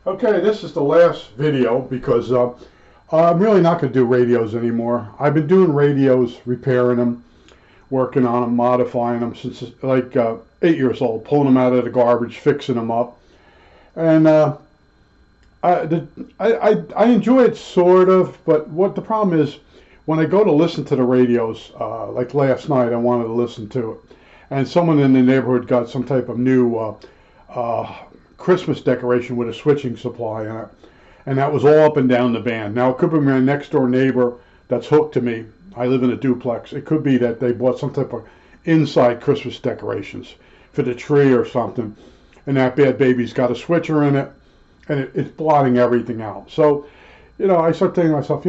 Okay, this is the last video because I'm really not going to do radios anymore. I've been doing radios, repairing them, working on them, modifying them since like 8 years old, pulling them out of the garbage, fixing them up. And I, the, I enjoy it sort of, but what the problem is when I go to listen to the radios, like last night, I wanted to listen to it, and someone in the neighborhood got some type of new uh, Christmas decoration with a switching supply in it, and that was all up and down the band. Now it could be my next door neighbor that's hooked to me. I live in a duplex. It could be that they bought some type of inside Christmas decorations for the tree or something, and that bad baby's got a switcher in it, and it's blotting everything out. So, I start thinking to myself,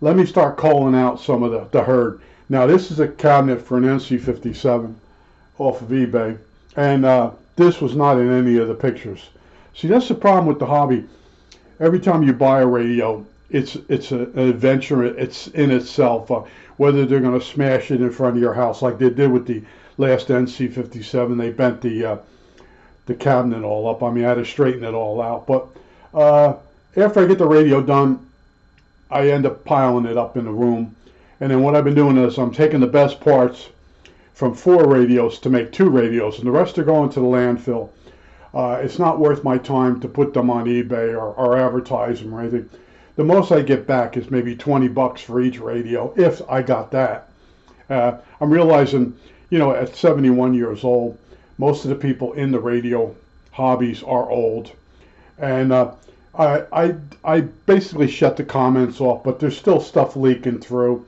let me start calling out some of the herd. Now, this is a cabinet for an NC57 off of eBay, and this was not in any of the pictures. See, that's the problem with the hobby. Every time you buy a radio, it's an adventure. It's in itself. Whether they're going to smash it in front of your house, like they did with the last NC57, they bent the cabinet all up. I mean, I had to straighten it all out. But after I get the radio done, I end up piling it up in the room. And then what I've been doing is I'm taking the best parts from 4 radios to make 2 radios, and the rest are going to the landfill. It's not worth my time to put them on eBay or advertise them or anything. The most I get back is maybe 20 bucks for each radio, if I got that. I'm realizing, at 71 years old, most of the people in the radio hobbies are old, and I basically shut the comments off, but there's still stuff leaking through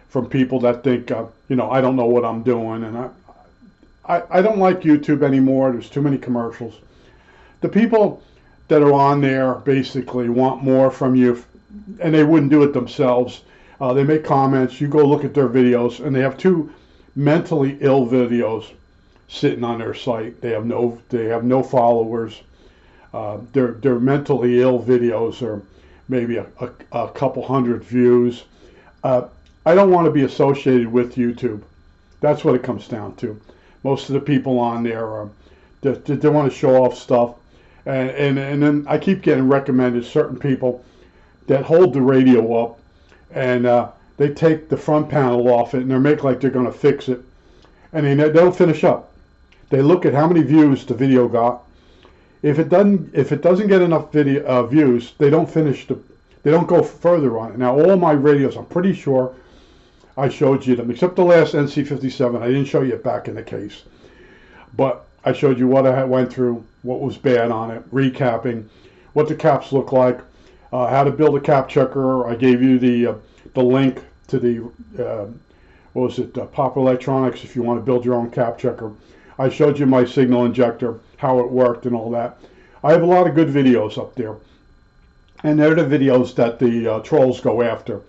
from people that think, I don't know what I'm doing, and I don't like YouTube anymore. There's too many commercials. The people that are on there basically want more from you, and they wouldn't do it themselves. They make comments. You go look at their videos, and they have 2 mentally ill videos sitting on their site. They have no followers. Their mentally ill videos are maybe a couple hundred views. I don't want to be associated with YouTube. That's what it comes down to. Most of the people on there are they want to show off stuff, and then I keep getting recommended certain people that hold the radio up, and they take the front panel off it, and they make like they're going to fix it, and they don't finish up. They look at how many views the video got. If it doesn't get enough video views, they don't they don't go further on it. Now all my radios, I'm pretty sure I showed you them, except the last NC57. I didn't show you it back in the case, but I showed you what I went through, what was bad on it, recapping, what the caps look like, how to build a cap checker. I gave you the link to the what was it, Pop Electronics, if you want to build your own cap checker. I showed you my signal injector, how it worked and all that. I have a lot of good videos up there, and they're the videos that the trolls go after.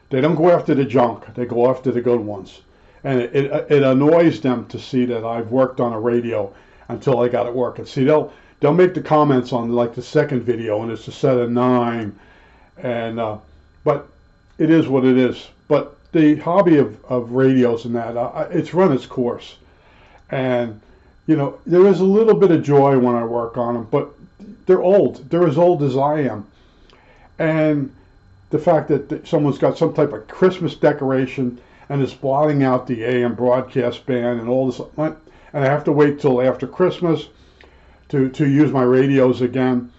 They don't go after the junk, they go after the good ones. And it annoys them to see that I've worked on a radio until I got it working. See, they'll make the comments on like the second video, and it's a set of 9, and but it is what it is. But the hobby of radios and that, it's run its course, and there is a little bit of joy when I work on them, but they're old. They're as old as I am, and the fact that someone's got some type of Christmas decoration and is blotting out the AM broadcast band and all this, and I have to wait till after Christmas to use my radios again.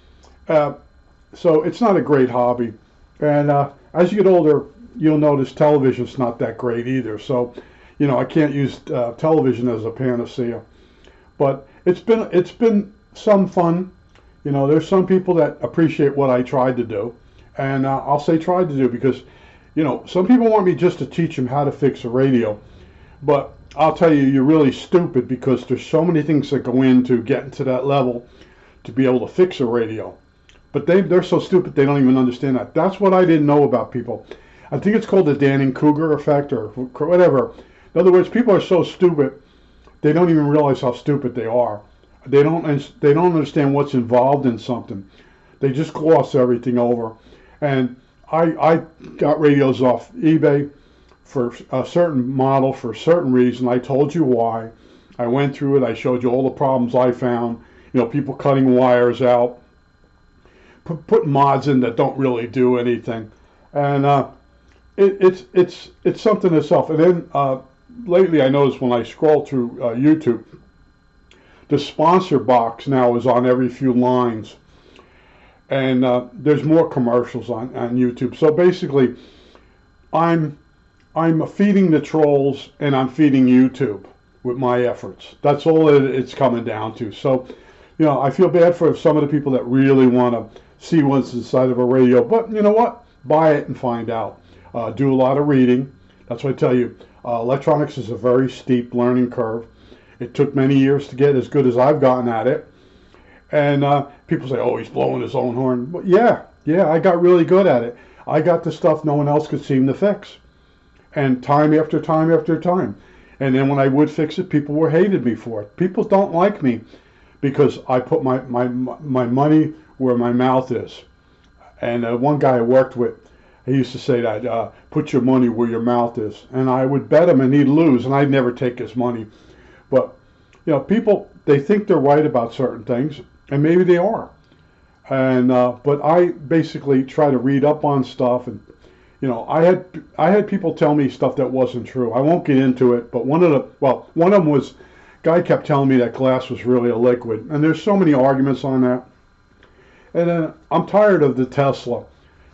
So it's not a great hobby. And as you get older, you'll notice television's not that great either. So, I can't use television as a panacea. But it's been some fun. There's some people that appreciate what I tried to do, and I'll say tried to do because, some people want me just to teach them how to fix a radio, but I'll tell you, you're really stupid because there's so many things that go into getting to that level to be able to fix a radio. But they're so stupid they don't even understand that. That's what I didn't know about people. I think it's called the Danning-Kruger effect or whatever. In other words, people are so stupid they don't even realize how stupid they are. They don't understand what's involved in something. They just gloss everything over. And I got radios off eBay for a certain model for a certain reason. I told you why. I went through it. I showed you all the problems I found. People cutting wires out, putting mods in that don't really do anything, and it's something itself. And then lately, I noticed when I scroll through YouTube, the sponsor box now is on every few lines, and there's more commercials on YouTube. So basically, I'm feeding the trolls and I'm feeding YouTube with my efforts. That's all it's coming down to. So, I feel bad for some of the people that really want to see what's inside of a radio. But you know what? Buy it and find out. Do a lot of reading. That's what I tell you. Electronics is a very steep learning curve. It took many years to get as good as I've gotten at it. And people say, oh, he's blowing his own horn. But yeah, I got really good at it. I got the stuff no one else could seem to fix. And time after time after time. And then when I would fix it, people were hated me for it. People don't like me because I put my money where my mouth is. And one guy I worked with, he used to say that, put your money where your mouth is. And I would bet him and he'd lose, and I'd never take his money. But, people, they think they're right about certain things, and maybe they are. And but I basically try to read up on stuff, and I had people tell me stuff that wasn't true. I won't get into it, but one of them was, guy kept telling me that glass was really a liquid, and there's so many arguments on that. And I'm tired of the Tesla,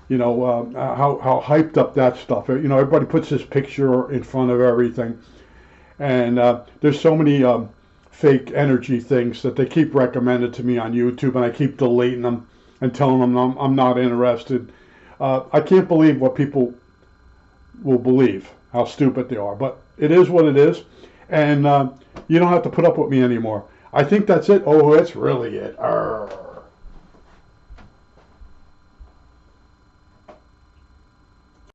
how hyped up that stuff. Everybody puts this picture in front of everything, and there's so many fake energy things that they keep recommending to me on YouTube, and I keep deleting them and telling them I'm not interested. I can't believe what people will believe, how stupid they are. But it is what it is, and you don't have to put up with me anymore. I think that's it. Oh, that's really it. Arr.